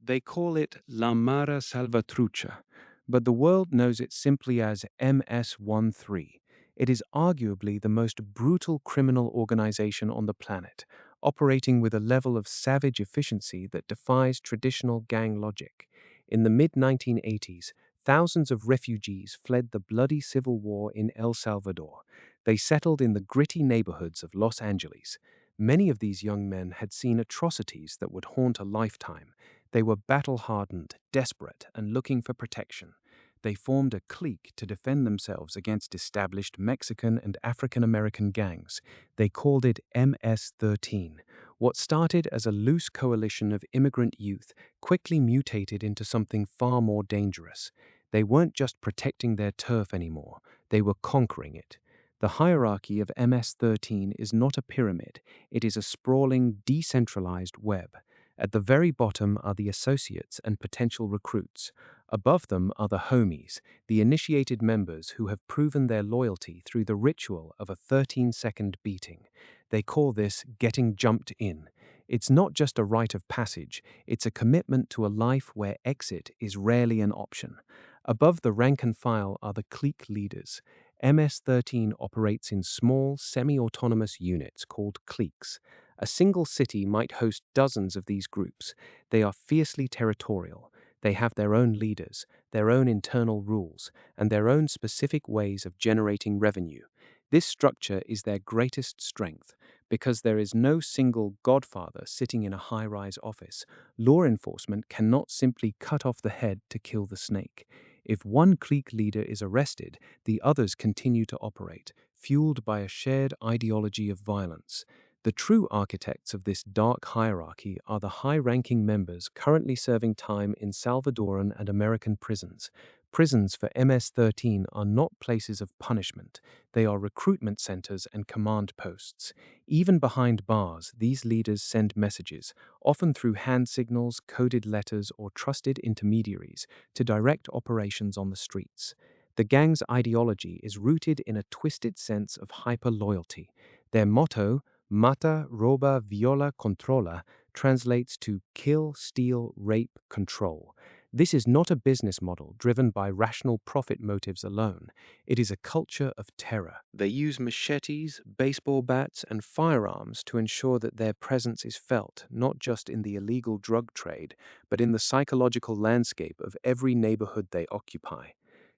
They call it La Mara Salvatrucha, but the world knows it simply as MS-13. It is arguably the most brutal criminal organization on the planet, operating with a level of savage efficiency that defies traditional gang logic. In the mid-1980s, thousands of refugees fled the bloody civil war in El Salvador. They settled in the gritty neighborhoods of Los Angeles. Many of these young men had seen atrocities that would haunt a lifetime. They were battle-hardened, desperate, and looking for protection. They formed a clique to defend themselves against established Mexican and African American gangs. They called it MS-13. What started as a loose coalition of immigrant youth quickly mutated into something far more dangerous. They weren't just protecting their turf anymore, they were conquering it. The hierarchy of MS-13 is not a pyramid, it is a sprawling, decentralized web. At the very bottom are the associates and potential recruits. Above them are the homies, the initiated members who have proven their loyalty through the ritual of a 13-second beating. They call this getting jumped in. It's not just a rite of passage, it's a commitment to a life where exit is rarely an option. Above the rank and file are the clique leaders. MS-13 operates in small, semi-autonomous units called cliques. A single city might host dozens of these groups. They are fiercely territorial. They have their own leaders, their own internal rules, and their own specific ways of generating revenue. This structure is their greatest strength. Because there is no single godfather sitting in a high-rise office, law enforcement cannot simply cut off the head to kill the snake. If one clique leader is arrested, the others continue to operate, fueled by a shared ideology of violence. The true architects of this dark hierarchy are the high-ranking members currently serving time in Salvadoran and American prisons. Prisons for MS-13 are not places of punishment. They are recruitment centers and command posts. Even behind bars, these leaders send messages, often through hand signals, coded letters, or trusted intermediaries, to direct operations on the streets. The gang's ideology is rooted in a twisted sense of hyper-loyalty. Their motto, Mata, roba, viola, controla, translates to kill, steal, rape, control. This is not a business model driven by rational profit motives alone. It is a culture of terror. They use machetes, baseball bats, and firearms to ensure that their presence is felt, not just in the illegal drug trade, but in the psychological landscape of every neighborhood they occupy.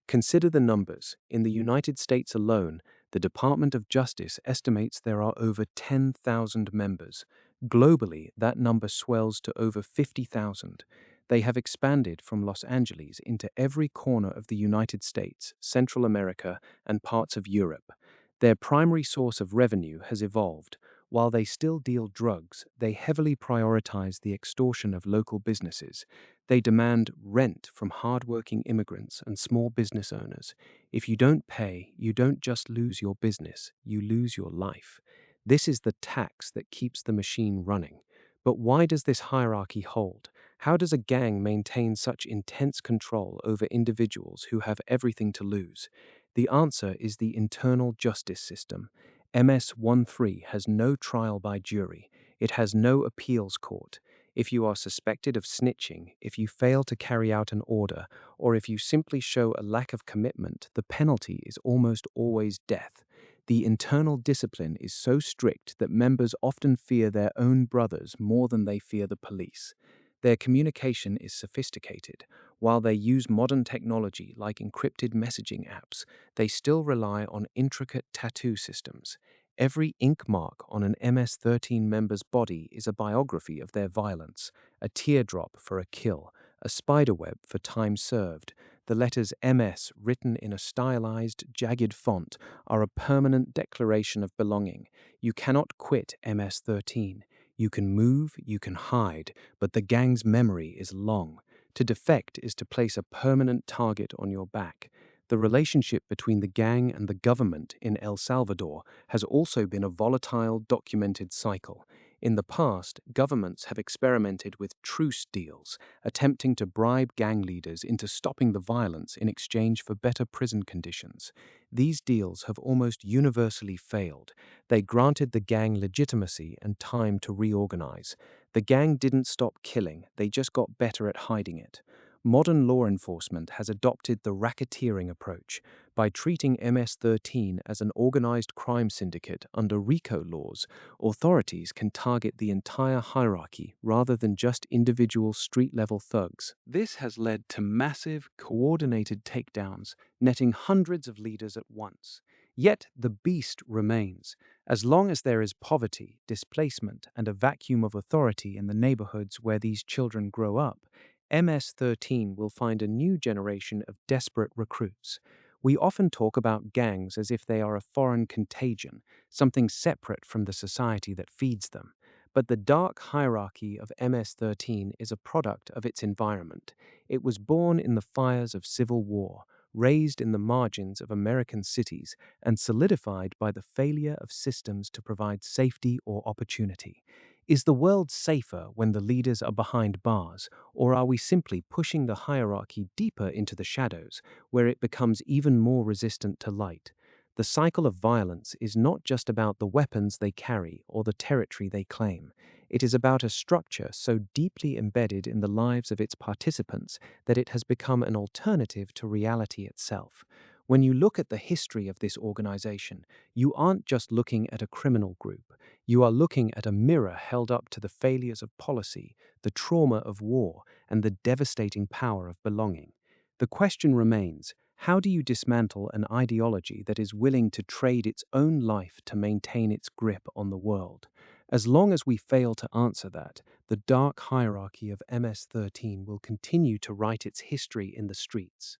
Consider the numbers. In the United States alone, the Department of Justice estimates there are over 10,000 members. Globally, that number swells to over 50,000. They have expanded from Los Angeles into every corner of the United States, Central America, and parts of Europe. Their primary source of revenue has evolved. While they still deal drugs, they heavily prioritize the extortion of local businesses. They demand rent from hardworking immigrants and small business owners. If you don't pay, you don't just lose your business, you lose your life. This is the tax that keeps the machine running. But why does this hierarchy hold? How does a gang maintain such intense control over individuals who have everything to lose? The answer is the internal justice system. MS-13 has no trial by jury. It has no appeals court. If you are suspected of snitching, if you fail to carry out an order, or if you simply show a lack of commitment, the penalty is almost always death. The internal discipline is so strict that members often fear their own brothers more than they fear the police. Their communication is sophisticated. While they use modern technology like encrypted messaging apps, they still rely on intricate tattoo systems. Every ink mark on an MS-13 member's body is a biography of their violence, a teardrop for a kill, a spiderweb for time served. The letters MS, written in a stylized, jagged font, are a permanent declaration of belonging. You cannot quit MS-13. You can move, you can hide, but the gang's memory is long. To defect is to place a permanent target on your back. The relationship between the gang and the government in El Salvador has also been a volatile, documented cycle. In the past, governments have experimented with truce deals, attempting to bribe gang leaders into stopping the violence in exchange for better prison conditions. These deals have almost universally failed. They granted the gang legitimacy and time to reorganize. The gang didn't stop killing, they just got better at hiding it. Modern law enforcement has adopted the racketeering approach. By treating MS-13 as an organized crime syndicate under RICO laws, authorities can target the entire hierarchy rather than just individual street-level thugs. This has led to massive, coordinated takedowns, netting hundreds of leaders at once. Yet the beast remains. As long as there is poverty, displacement, and a vacuum of authority in the neighborhoods where these children grow up, MS-13 will find a new generation of desperate recruits. We often talk about gangs as if they are a foreign contagion, something separate from the society that feeds them. But the dark hierarchy of MS-13 is a product of its environment. It was born in the fires of civil war, raised in the margins of American cities, and solidified by the failure of systems to provide safety or opportunity. Is the world safer when the leaders are behind bars, or are we simply pushing the hierarchy deeper into the shadows, where it becomes even more resistant to light? The cycle of violence is not just about the weapons they carry or the territory they claim. It is about a structure so deeply embedded in the lives of its participants that it has become an alternative to reality itself. When you look at the history of this organization, you aren't just looking at a criminal group. You are looking at a mirror held up to the failures of policy, the trauma of war, and the devastating power of belonging. The question remains, how do you dismantle an ideology that is willing to trade its own life to maintain its grip on the world? As long as we fail to answer that, the dark hierarchy of MS-13 will continue to write its history in the streets.